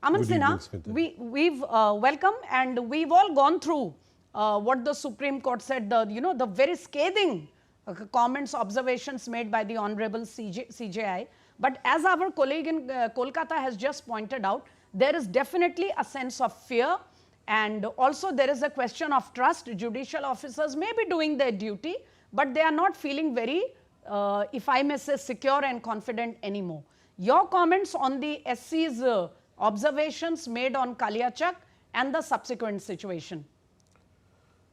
Aman Good Sinha, evening, we've welcome and we've all gone through what the Supreme Court said, the very scathing comments, observations made by the Honorable CJI. But as our colleague in Kolkata has just pointed out, there is definitely a sense of fear, and also there is a question of trust. Judicial officers may be doing their duty, but they are not feeling very, if I may say, secure and confident anymore. Your comments on the SC's observations made on Kaliachak and the subsequent situation.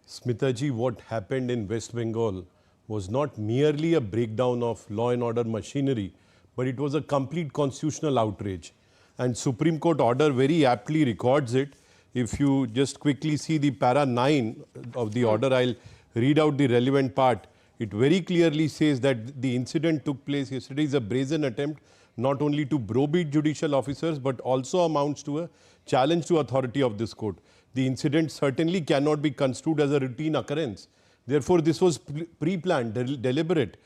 Smita ji, what happened in West Bengal was not merely a breakdown of law and order machinery, but it was a complete constitutional outrage. And Supreme Court order very aptly records it. If you just quickly see the para 9 of the order, I'll read out the relevant part. It very clearly says that the incident took place yesterday is a brazen attempt not only to browbeat judicial officers, but also amounts to a challenge to authority of this court. The incident certainly cannot be construed as a routine occurrence. Therefore, this was pre-planned, deliberate.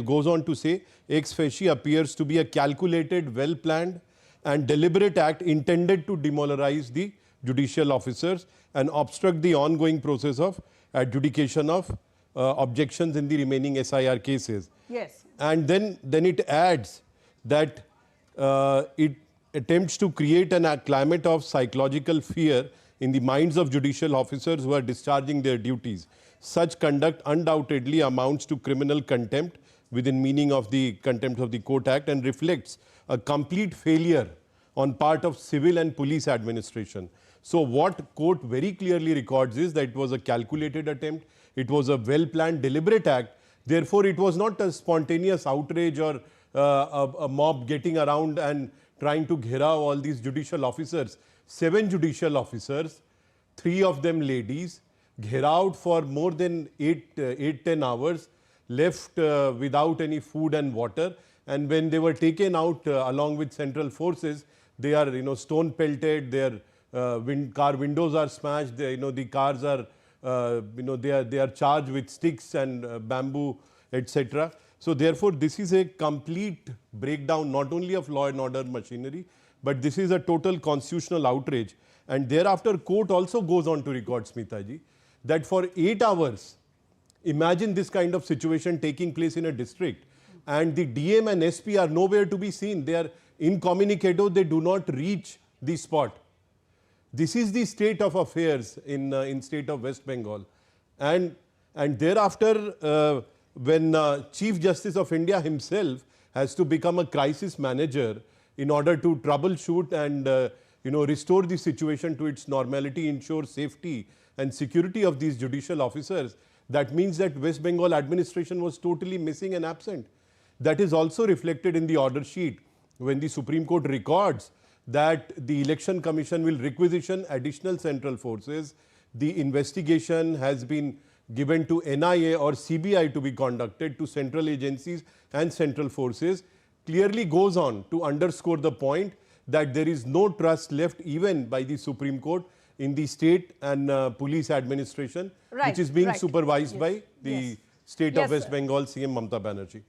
Goes on to say, ex facie appears to be a calculated, well-planned and deliberate act intended to demoralize the judicial officers and obstruct the ongoing process of adjudication of objections in the remaining SIR cases. Yes. And then it adds that it attempts to create a climate of psychological fear in the minds of judicial officers who are discharging their duties. Such conduct undoubtedly amounts to criminal contempt within meaning of the Contempt of the Court Act and reflects a complete failure on part of civil and police administration. So what court very clearly records is that it was a calculated attempt, it was a well-planned, deliberate act. Therefore, it was not a spontaneous outrage or a mob getting around and trying to ghera all these judicial officers. 7 judicial officers, 3 of them ladies, gheraoed for more than 8-10 hours, left without any food and water. And when they were taken out along with central forces, they are stone pelted, their car windows are smashed, the cars are they are charged with sticks and bamboo, etc. So therefore, this is a complete breakdown not only of law and order machinery, but this is a total constitutional outrage. And thereafter, court also goes on to record, Smita ji, that for 8 hours, imagine this kind of situation taking place in a district, and the DM and SP are nowhere to be seen. They are incommunicado, they do not reach the spot. This is the state of affairs in state of West Bengal. And thereafter, when Chief Justice of India himself has to become a crisis manager in order to troubleshoot and restore the situation to its normality, ensure safety and security of these judicial officers, that means that West Bengal administration was totally missing and absent. That is also reflected in the order sheet when the Supreme Court records that the Election Commission will requisition additional central forces. The investigation has been given to NIA or CBI to be conducted to central agencies and central forces, clearly goes on to underscore the point that there is no trust left even by the Supreme Court in the state and police administration, which is being supervised by the state of West Bengal CM Mamata Banerjee.